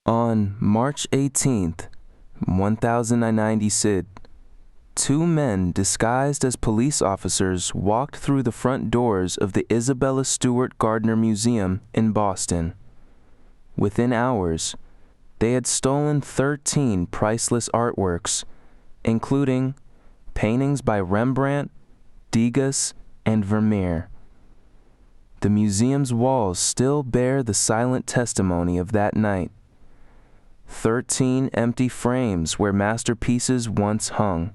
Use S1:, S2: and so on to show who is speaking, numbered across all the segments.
S1: On March 18th, 1096, two men disguised as police officers walked through the front doors of the Isabella Stewart Gardner Museum in Boston. Within hours, they had stolen 13 priceless artworks, including paintings by Rembrandt, Degas, and Vermeer. The museum's walls still bear the silent testimony of that night. 13 empty frames where masterpieces once hung.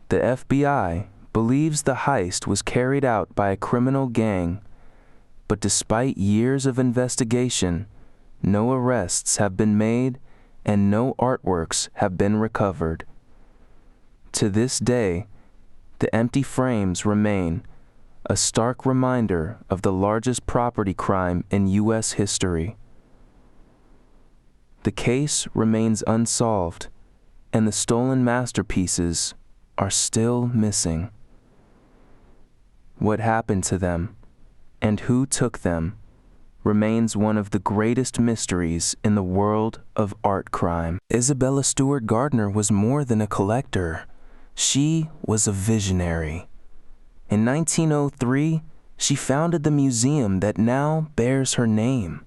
S1: The FBI believes the heist was carried out by a criminal gang, but despite years of investigation, no arrests have been made and no artworks have been recovered. To this day, the empty frames remain a stark reminder of the largest property crime in U.S. history. The case remains unsolved, and the stolen masterpieces are still missing. What happened to them, and who took them, remains one of the greatest mysteries in the world of art crime. Isabella Stewart Gardner was more than a collector. She was a visionary. In 1903, she founded the museum that now bears her name,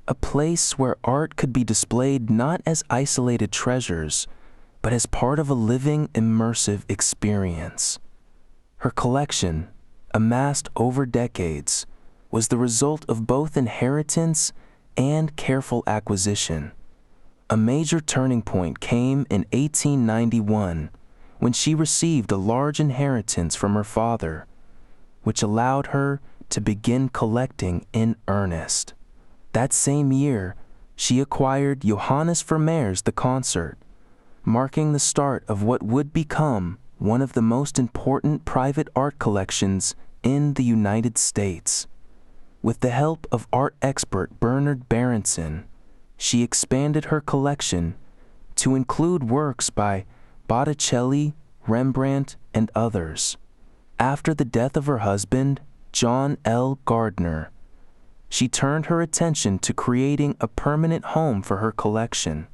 S1: a place where art could be displayed not as isolated treasures, but as part of a living, immersive experience. Her collection, amassed over decades, was the result of both inheritance and careful acquisition. A major turning point came in 1891 when she received a large inheritance from her father, which allowed her to begin collecting in earnest. That same year, she acquired Johannes Vermeer's The Concert, marking the start of what would become one of the most important private art collections in the United States. With the help of art expert Bernard Berenson, she expanded her collection to include works by Botticelli, Rembrandt, and others. After the death of her husband, John L. Gardner, she turned her attention to creating a permanent home for her collection.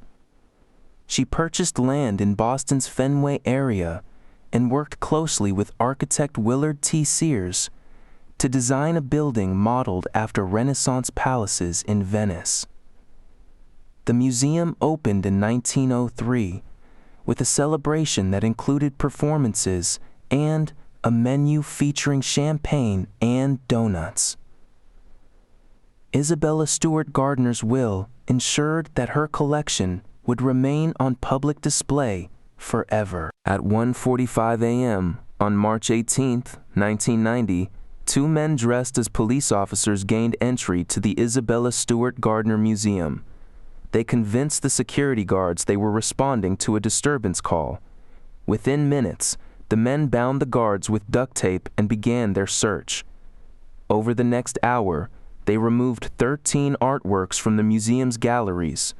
S1: She purchased land in Boston's Fenway area and worked closely with architect Willard T. Sears to design a building modeled after Renaissance palaces in Venice. The museum opened in 1903 with a celebration that included performances and a menu featuring champagne and donuts. Isabella Stewart Gardner's will ensured that her collection would remain on public display forever. At 1:45 a.m. on March 18, 1990, two men dressed as police officers gained entry to the Isabella Stewart Gardner Museum. They convinced the security guards they were responding to a disturbance call. Within minutes, the men bound the guards with duct tape and began their search. Over the next hour, they removed 13 artworks from the museum's galleries.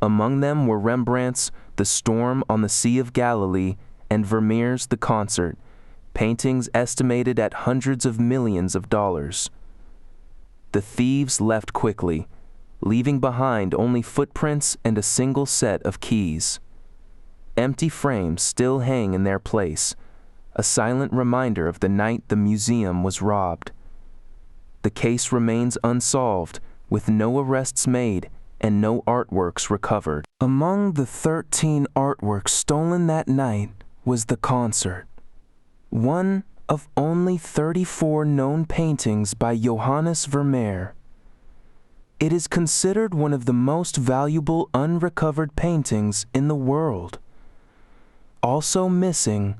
S1: Among them were Rembrandt's The Storm on the Sea of Galilee and Vermeer's The Concert, paintings estimated at hundreds of millions of dollars. The thieves left quickly, leaving behind only footprints and a single set of keys. Empty frames still hang in their place, a silent reminder of the night the museum was robbed. The case remains unsolved, with no arrests made and no artworks recovered. Among the 13 artworks stolen that night was The Concert, one of only 34 known paintings by Johannes Vermeer. It is considered one of the most valuable unrecovered paintings in the world. Also missing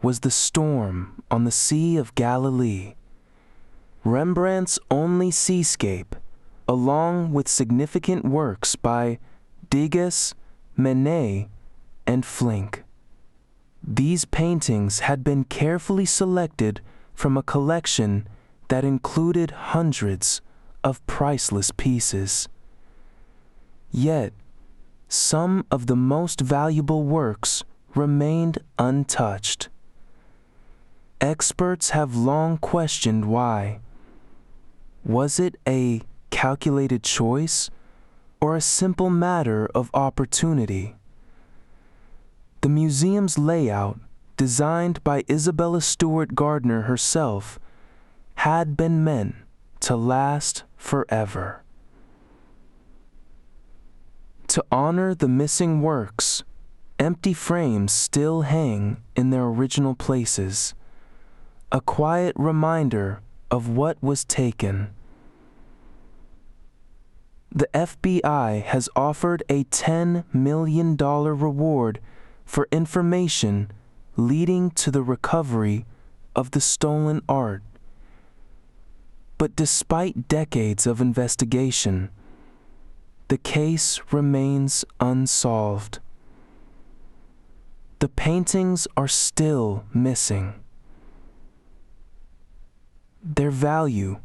S1: was The Storm on the Sea of Galilee, Rembrandt's only seascape, along with significant works by Degas, Manet, and Flink. These paintings had been carefully selected from a collection that included hundreds of priceless pieces. Yet, some of the most valuable works remained untouched. Experts have long questioned why. Was it a calculated choice, or a simple matter of opportunity. The museum's layout, designed by Isabella Stewart Gardner herself, had been meant to last forever. To honor the missing works, empty frames still hang in their original places, a quiet reminder of what was taken. The FBI has offered a $10 million reward for information leading to the recovery of the stolen art. But despite decades of investigation, the case remains unsolved. The paintings are still missing. Their value,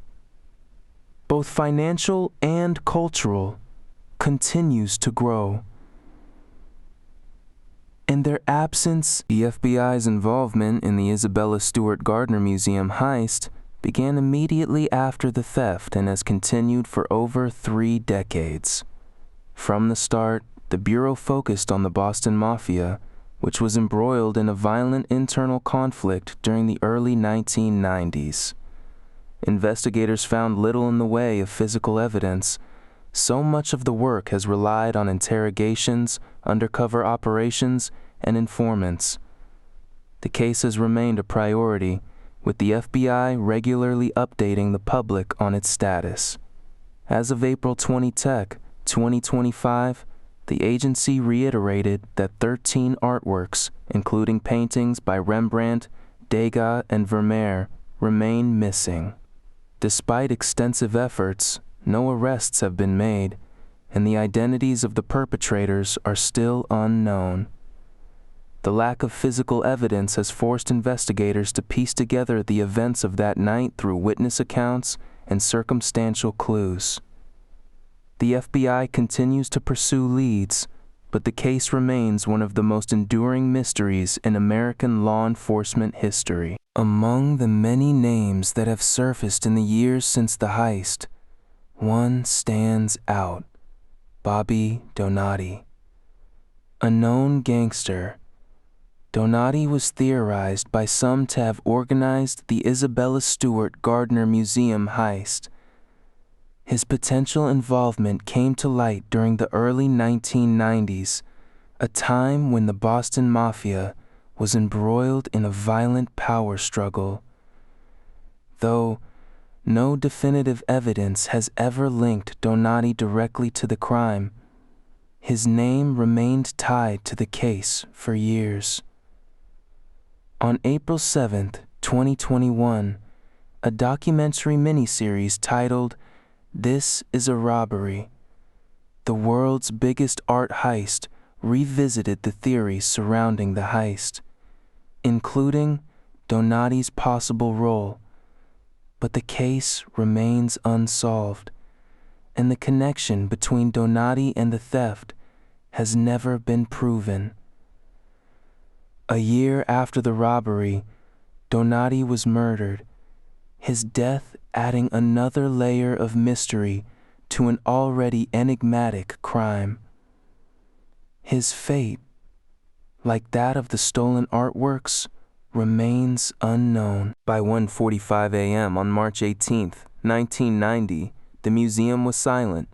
S1: both financial and cultural, continues to grow. In their absence, the FBI's involvement in the Isabella Stewart Gardner Museum heist began immediately after the theft and has continued for over 3 decades. From the start, the Bureau focused on the Boston Mafia, which was embroiled in a violent internal conflict during the early 1990s. Investigators found little in the way of physical evidence. So much of the work has relied on interrogations, undercover operations, and informants. The case has remained a priority, with the FBI regularly updating the public on its status. As of April 2025, the agency reiterated that 13 artworks, including paintings by Rembrandt, Degas, and Vermeer, remain missing. Despite extensive efforts, no arrests have been made, and the identities of the perpetrators are still unknown. The lack of physical evidence has forced investigators to piece together the events of that night through witness accounts and circumstantial clues. The FBI continues to pursue leads, but the case remains one of the most enduring mysteries in American law enforcement history. Among the many names that have surfaced in the years since the heist, one stands out: Bobby Donati. A known gangster, Donati was theorized by some to have organized the Isabella Stewart Gardner Museum heist. His potential involvement came to light during the early 1990s, a time when the Boston Mafia was embroiled in a violent power struggle. Though no definitive evidence has ever linked Donati directly to the crime, his name remained tied to the case for years. On April 7, 2021, a documentary miniseries titled "This is a Robbery: The World's Biggest Art Heist" revisited the theories surrounding the heist, including Donati's possible role. But the case remains unsolved, and the connection between Donati and the theft has never been proven. A year after the robbery, Donati was murdered, his death adding another layer of mystery to an already enigmatic crime. His fate, like that of the stolen artworks, remains unknown. By 1:45 a.m. on March 18, 1990, the museum was silent.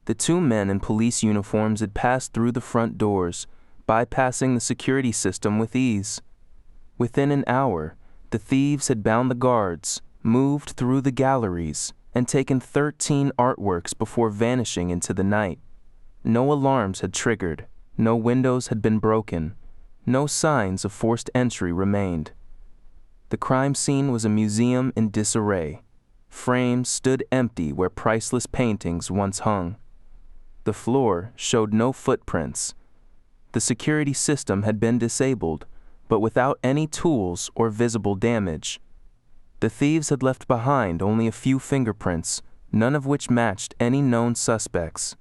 S1: The 2 men in police uniforms had passed through the front doors, bypassing the security system with ease. Within an hour, the thieves had bound the guards, moved through the galleries, and taken 13 artworks before vanishing into the night. No alarms had triggered, no windows had been broken, no signs of forced entry remained. The crime scene was a museum in disarray. Frames stood empty where priceless paintings once hung. The floor showed no footprints. The security system had been disabled, but without any tools or visible damage. The thieves had left behind only a few fingerprints, none of which matched any known suspects.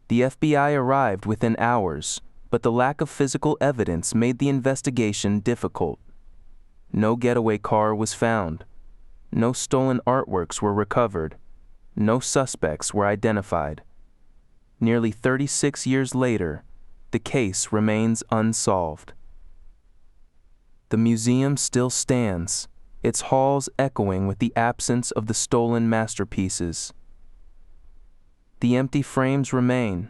S1: The FBI arrived within hours, but the lack of physical evidence made the investigation difficult. No getaway car was found. No stolen artworks were recovered. No suspects were identified. nearly 36 years later, the case remains unsolved. The museum still stands, its halls echoing with the absence of the stolen masterpieces. The empty frames remain,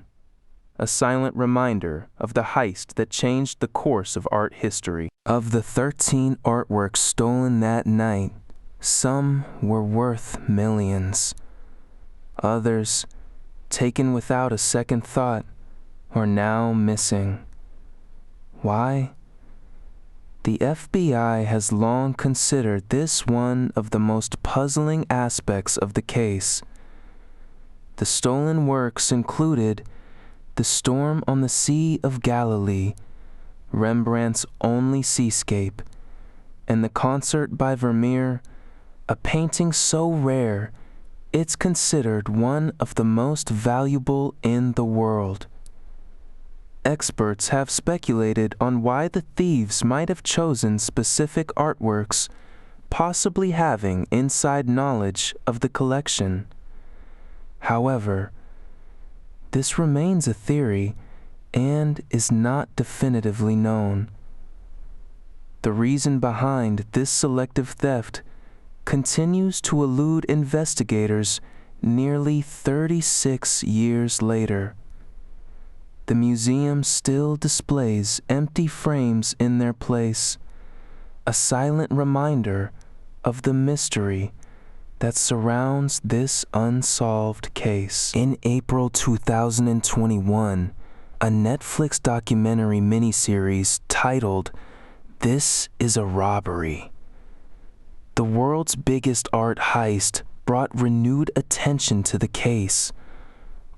S1: a silent reminder of the heist that changed the course of art history. Of the 13 artworks stolen that night, some were worth millions. Others, taken without a second thought, are now missing. Why? The FBI has long considered this one of the most puzzling aspects of the case. The stolen works included The Storm on the Sea of Galilee, Rembrandt's only seascape, and The Concert by Vermeer, a painting so rare it's considered one of the most valuable in the world. Experts have speculated on why the thieves might have chosen specific artworks, possibly having inside knowledge of the collection. However, this remains a theory and is not definitively known. The reason behind this selective theft continues to elude investigators nearly 36 years later. The museum still displays empty frames in their place, a silent reminder of the mystery that surrounds this unsolved case. In April 2021, a Netflix documentary miniseries titled "This is a Robbery," the world's biggest art heist, brought renewed attention to the case,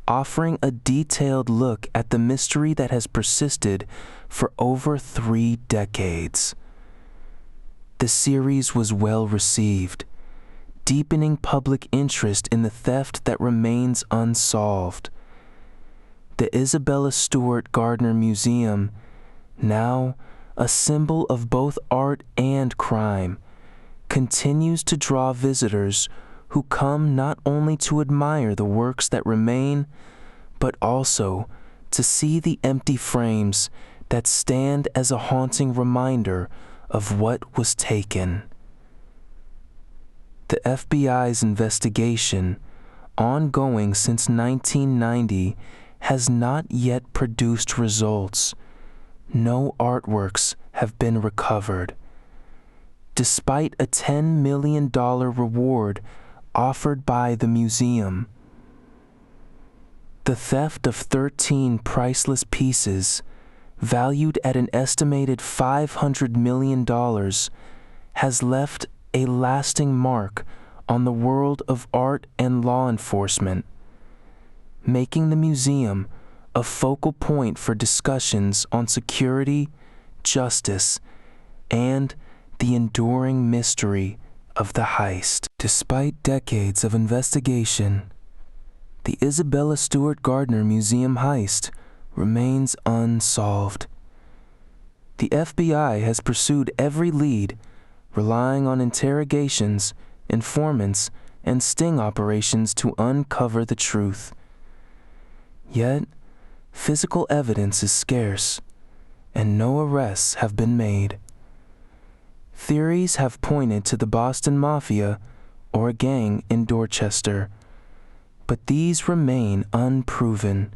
S1: offering a detailed look at the mystery that has persisted for over 3 decades. The series was well received, deepening public interest in the theft that remains unsolved. The Isabella Stewart Gardner Museum, now a symbol of both art and crime, continues to draw visitors who come not only to admire the works that remain, but also to see the empty frames that stand as a haunting reminder of what was taken. The FBI's investigation, ongoing since 1990, has not yet produced results. No artworks have been recovered, despite a $10 million reward offered by the museum. The theft of 13 priceless pieces, valued at an estimated $500 million, has left a lasting mark on the world of art and law enforcement, making the museum a focal point for discussions on security, justice, and the enduring mystery of the heist. Despite decades of investigation, the Isabella Stewart Gardner Museum heist remains unsolved. The FBI has pursued every lead, relying on interrogations, informants, and sting operations to uncover the truth. Yet, physical evidence is scarce, and no arrests have been made. Theories have pointed to the Boston Mafia or a gang in Dorchester, but these remain unproven.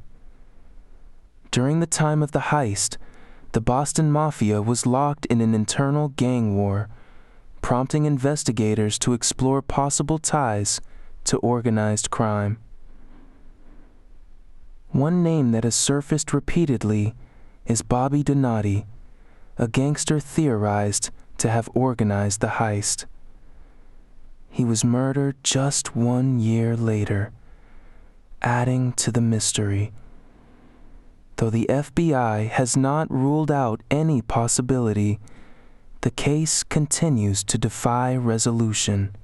S1: During the time of the heist, the Boston Mafia was locked in an internal gang war, prompting investigators to explore possible ties to organized crime. One name that has surfaced repeatedly is Bobby Donati, a gangster theorized to have organized the heist. He was murdered just 1 year later, adding to the mystery. Though the FBI has not ruled out any possibility, the case continues to defy resolution.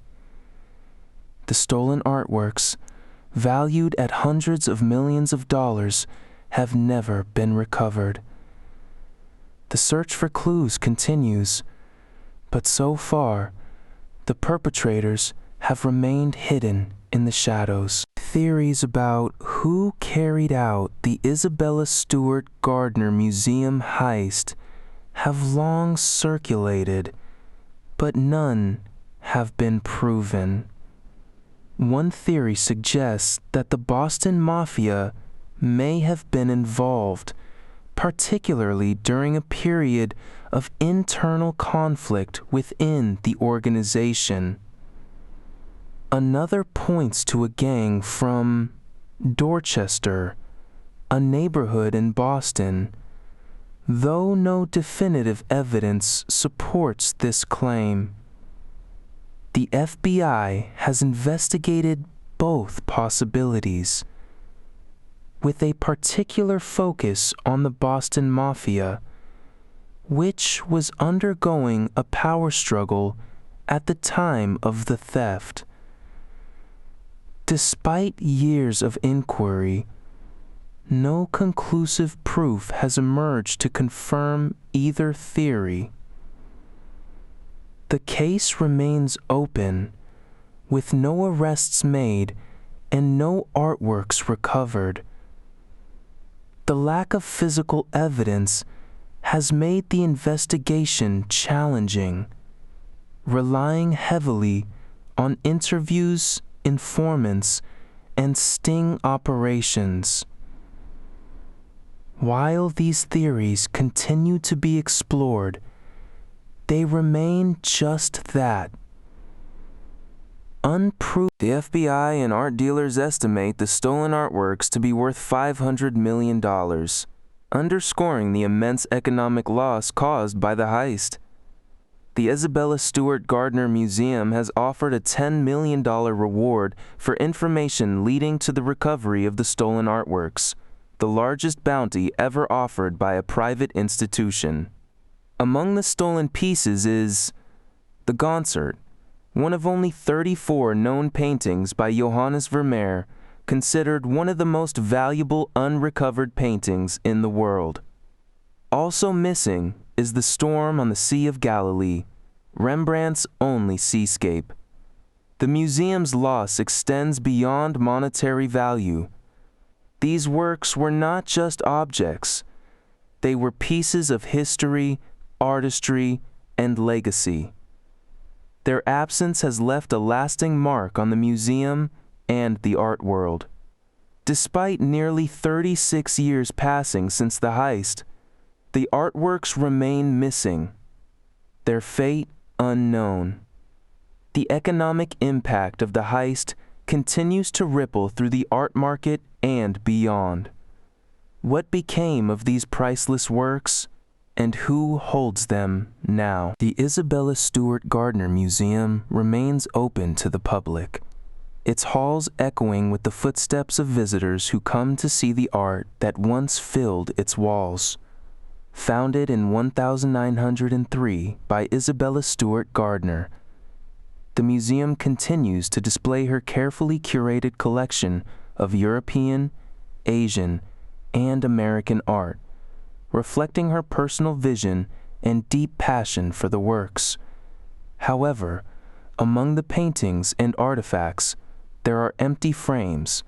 S1: The stolen artworks, valued at hundreds of millions of dollars, have never been recovered. The search for clues continues, but so far, the perpetrators have remained hidden in the shadows. Theories about who carried out the Isabella Stewart Gardner Museum heist have long circulated, but none have been proven. One theory suggests that the Boston Mafia may have been involved, particularly during a period of internal conflict within the organization. Another points to a gang from Dorchester, a neighborhood in Boston, though no definitive evidence supports this claim. The FBI has investigated both possibilities, with a particular focus on the Boston Mafia, which was undergoing a power struggle at the time of the theft. Despite years of inquiry, no conclusive proof has emerged to confirm either theory. The case remains open, with no arrests made and no artworks recovered. The lack of physical evidence has made the investigation challenging, relying heavily on interviews, informants, and sting operations. While these theories continue to be explored, they remain just that. Unproven. The FBI and art dealers estimate the stolen artworks to be worth $500 million, underscoring the immense economic loss caused by the heist. The Isabella Stewart Gardner Museum has offered a $10 million reward for information leading to the recovery of the stolen artworks, the largest bounty ever offered by a private institution. Among the stolen pieces is the Concert, one of only 34 known paintings by Johannes Vermeer, considered one of the most valuable unrecovered paintings in the world. Also missing is The Storm on the Sea of Galilee, Rembrandt's only seascape. The museum's loss extends beyond monetary value. These works were not just objects. They were pieces of history, artistry, and legacy. Their absence has left a lasting mark on the museum and the art world. Despite nearly 36 years passing since the heist, the artworks remain missing, their fate unknown. The economic impact of the heist continues to ripple through the art market and beyond. What became of these priceless works, and who holds them now? The Isabella Stewart Gardner Museum remains open to the public, its halls echoing with the footsteps of visitors who come to see the art that once filled its walls. Founded in 1903 by Isabella Stewart Gardner, the museum continues to display her carefully curated collection of European, Asian, and American art, reflecting her personal vision and deep passion for the works. However, among the paintings and artifacts, there are empty frames,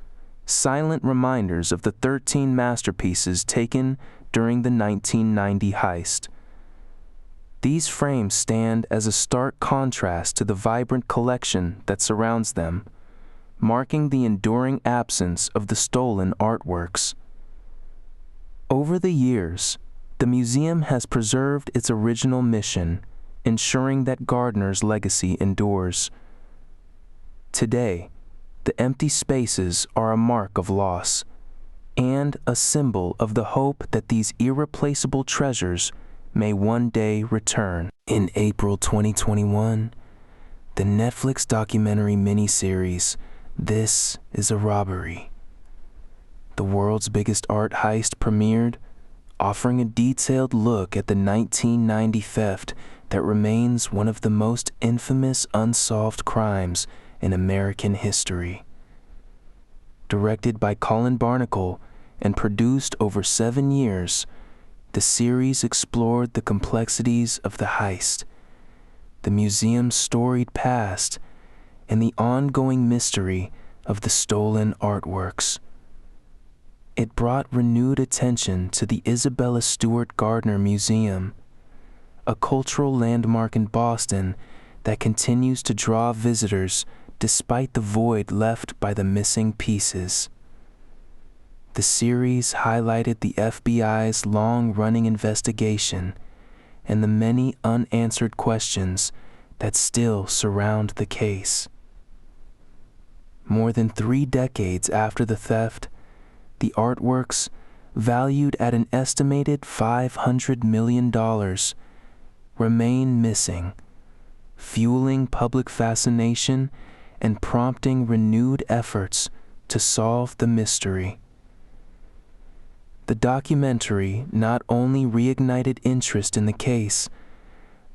S1: silent reminders of the 13 masterpieces taken during the 1990 heist. These frames stand as a stark contrast to the vibrant collection that surrounds them, marking the enduring absence of the stolen artworks. Over the years, the museum has preserved its original mission, ensuring that Gardner's legacy endures. Today, the empty spaces are a mark of loss, and a symbol of the hope that these irreplaceable treasures may one day return. In April 2021, the Netflix documentary miniseries, This Is a Robbery, the world's biggest art heist, premiered, offering a detailed look at the 1990 theft that remains one of the most infamous unsolved crimes in American history. Directed by Colin Barnacle and produced over 7 years, the series explored the complexities of the heist, the museum's storied past, and the ongoing mystery of the stolen artworks. It brought renewed attention to the Isabella Stewart Gardner Museum, a cultural landmark in Boston that continues to draw visitors despite the void left by the missing pieces. The series highlighted the FBI's long-running investigation and the many unanswered questions that still surround the case. More than 3 decades after the theft, the artworks, valued at an estimated $500 million, remain missing, fueling public fascination and prompting renewed efforts to solve the mystery. The documentary not only reignited interest in the case,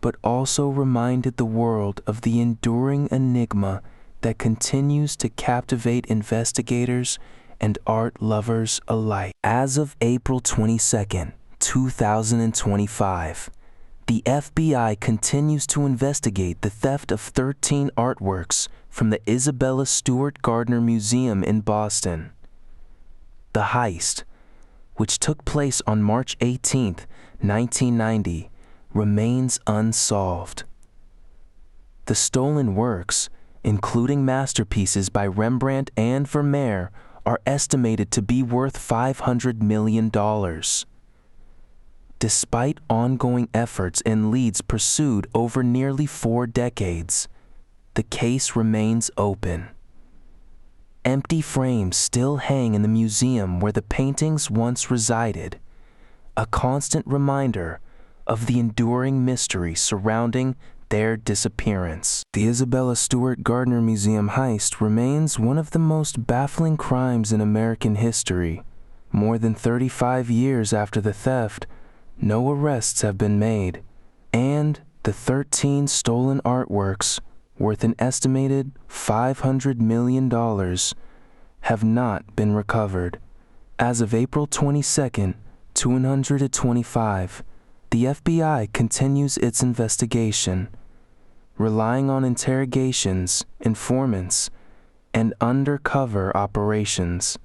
S1: but also reminded the world of the enduring enigma that continues to captivate investigators and art lovers alike. As of April 22, 2025, the FBI continues to investigate the theft of 13 artworks from the Isabella Stewart Gardner Museum in Boston. The heist, which took place on March 18, 1990, remains unsolved. The stolen works, including masterpieces by Rembrandt and Vermeer, are estimated to be worth $500 million. Despite ongoing efforts and leads pursued over nearly 4 decades, the case remains open. Empty frames still hang in the museum where the paintings once resided, a constant reminder of the enduring mystery surrounding their disappearance. The Isabella Stewart Gardner Museum heist remains one of the most baffling crimes in American history. More than 35 years after the theft, no arrests have been made, and the 13 stolen artworks, worth an estimated $500 million, have not been recovered. As of April 22, 2025, the FBI continues its investigation, relying on interrogations, informants, and undercover operations.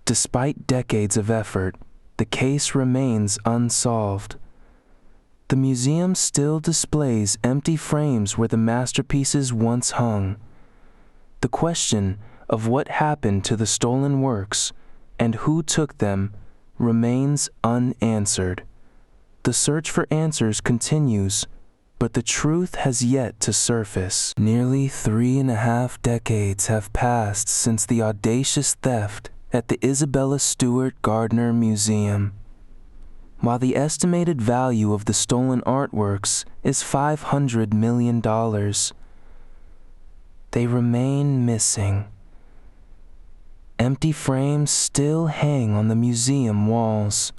S1: Despite decades of effort, the case remains unsolved. The museum still displays empty frames where the masterpieces once hung. The question of what happened to the stolen works and who took them remains unanswered. The search for answers continues, but the truth has yet to surface. Nearly 3.5 decades have passed since the audacious theft at the Isabella Stewart Gardner Museum. While the estimated value of the stolen artworks is $500 million, they remain missing. Empty frames still hang on the museum walls,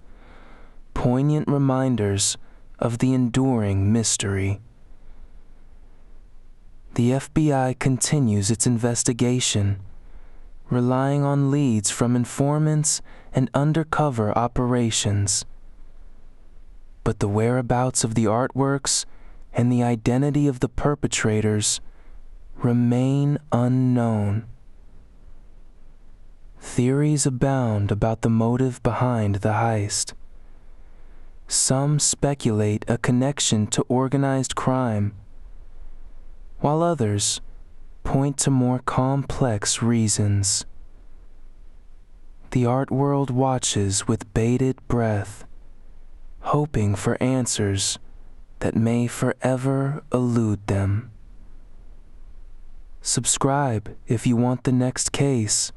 S1: poignant reminders of the enduring mystery. The FBI continues its investigation, relying on leads from informants and undercover operations. But the whereabouts of the artworks and the identity of the perpetrators remain unknown. Theories abound about the motive behind the heist. Some speculate a connection to organized crime, while others point to more complex reasons. The art world watches with bated breath, hoping for answers that may forever elude them. Subscribe if you want the next case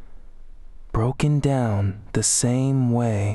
S1: broken down the same way.